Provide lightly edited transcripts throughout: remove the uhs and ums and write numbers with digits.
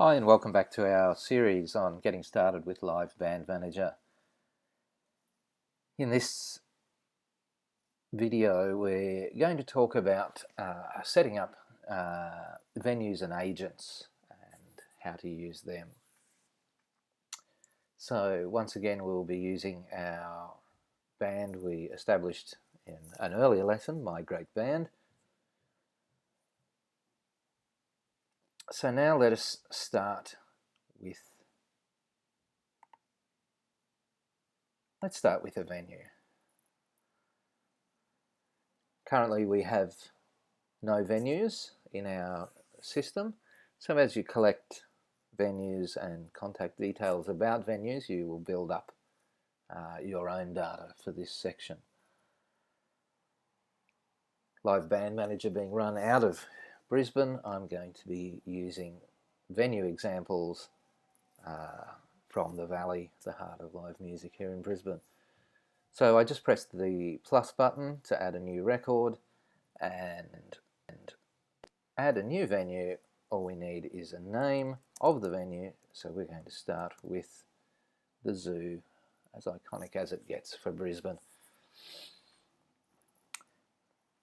Hi and welcome back to our series on getting started with Live Band Manager. In this video we're going to talk about setting up venues and agents and how to use them. So once again we'll be using our band we established in an earlier lesson, My Great Band. So now let us start with a venue. Currently we have no venues in our system, so as you collect venues and contact details about venues, you will build up your own data for this section. Live Band Manager being run out of Brisbane, I'm going to be using venue examples from the Valley, the heart of live music here in Brisbane. So I just pressed the plus button to add a new record and add a new venue. All we need is a name of the venue, so we're going to start with the Zoo, as iconic as it gets for Brisbane.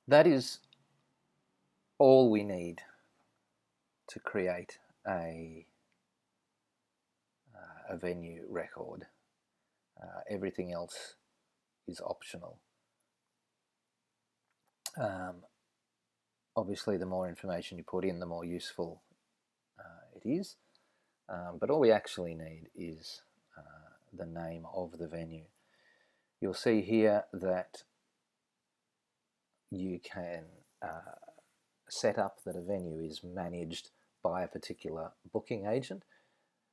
That is all we need to create a venue record. Everything else is optional. Obviously the more information you put in, the more useful it is, but all we actually need is the name of the venue. You'll see here that you can set up that a venue is managed by a particular booking agent.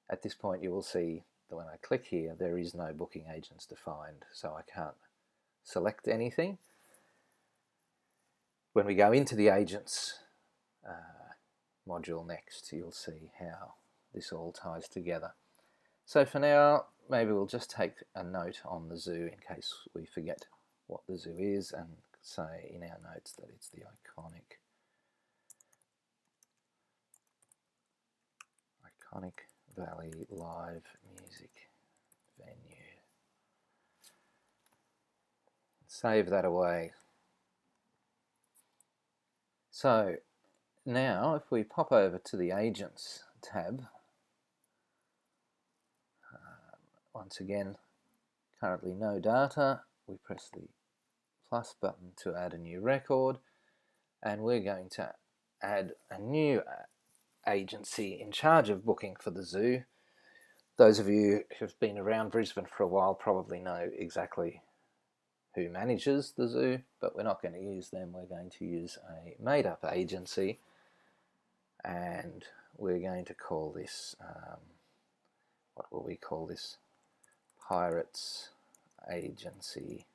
At this point you will see that when I click here there is no booking agents defined, so I can't select anything. When we go into the agents module next, you'll see how this all ties together. So for now, maybe we'll just take a note on the Zoo in case we forget what the Zoo is, and say in our notes that it's the iconic Valley live music venue. Save that away. So now if we pop over to the Agents tab, once again, currently no data, we press the plus button to add a new record, and we're going to add a new agency in charge of booking for the Zoo. Those of you who've been around Brisbane for a while probably know exactly who manages the Zoo, but we're not going to use them. We're going to use a made-up agency, and we're going to call this, what will we call this? Pirates Agency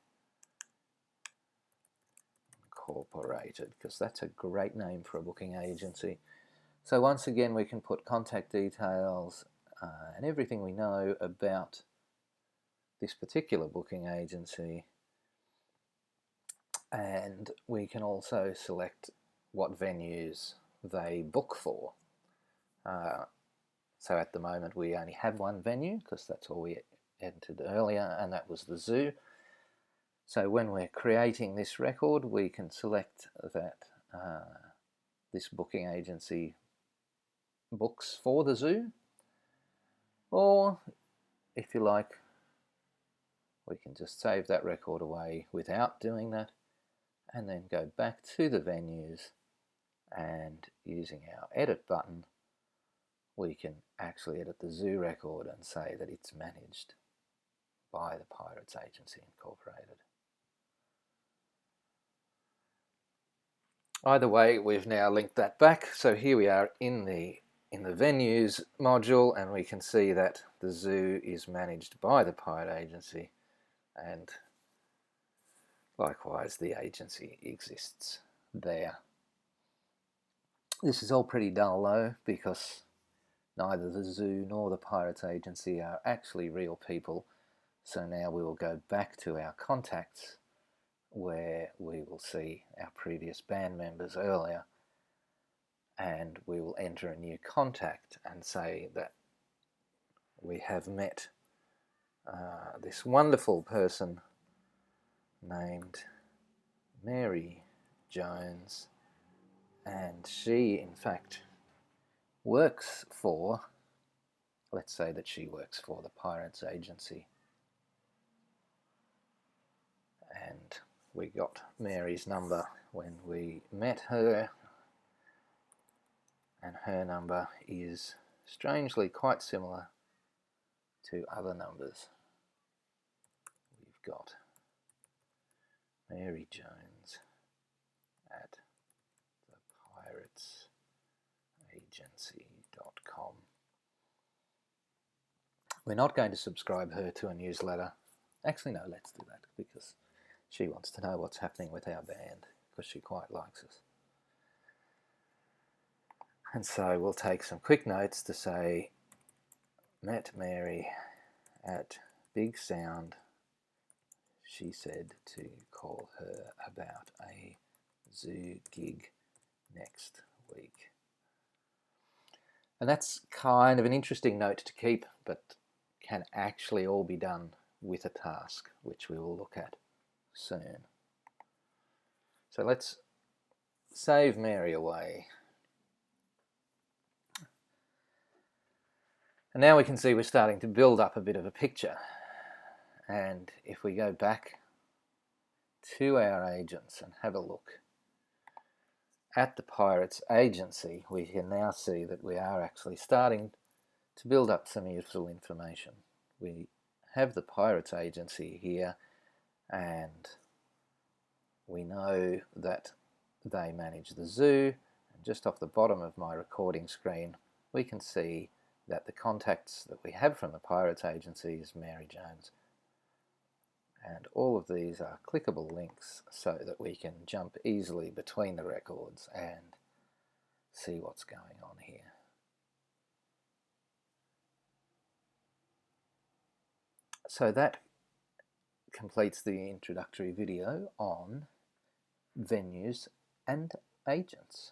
Incorporated, because that's a great name for a booking agency. So once again we can put contact details and everything we know about this particular booking agency, and we can also select what venues they book for. So at the moment we only have one venue because that's all we entered earlier, and that was the Zoo. So when we're creating this record we can select that this booking agency books for the Zoo, or if you like we can just save that record away without doing that and then go back to the venues, and using our edit button we can actually edit the Zoo record and say that it's managed by the Pirates Agency Incorporated. Either way, we've now linked that back, so here we are in the venues module, and we can see that the Zoo is managed by the Pirate Agency, and likewise the agency exists there. This is all pretty dull though, because neither the Zoo nor the Pirates Agency are actually real people. So now we will go back to our contacts, where we will see our previous band members earlier, and we will enter a new contact and say that we have met this wonderful person named Mary Jones, and she in fact works for, let's say that she works for the Pirates Agency, and we got Mary's number when we met her, and her number is strangely quite similar to other numbers. We've got Mary Jones at thepiratesAgency.com. We're not going to subscribe her to a newsletter. Actually, no, let's do that because she wants to know what's happening with our band because she quite likes us. And so we'll take some quick notes to say, met Mary at Big Sound. She said to call her about a zoo gig next week. And that's kind of an interesting note to keep, but can actually all be done with a task, which we will look at soon. So let's save Mary away. And now we can see we're starting to build up a bit of a picture. And if we go back to our agents and have a look at the Pirates Agency, we can now see that we are actually starting to build up some useful information. We have the Pirates Agency here, and we know that they manage the zoo. And just off the bottom of my recording screen, we can see that the contacts that we have from the Pirates Agency is Mary Jones. And all of these are clickable links so that we can jump easily between the records and see what's going on here. So that completes the introductory video on venues and agents.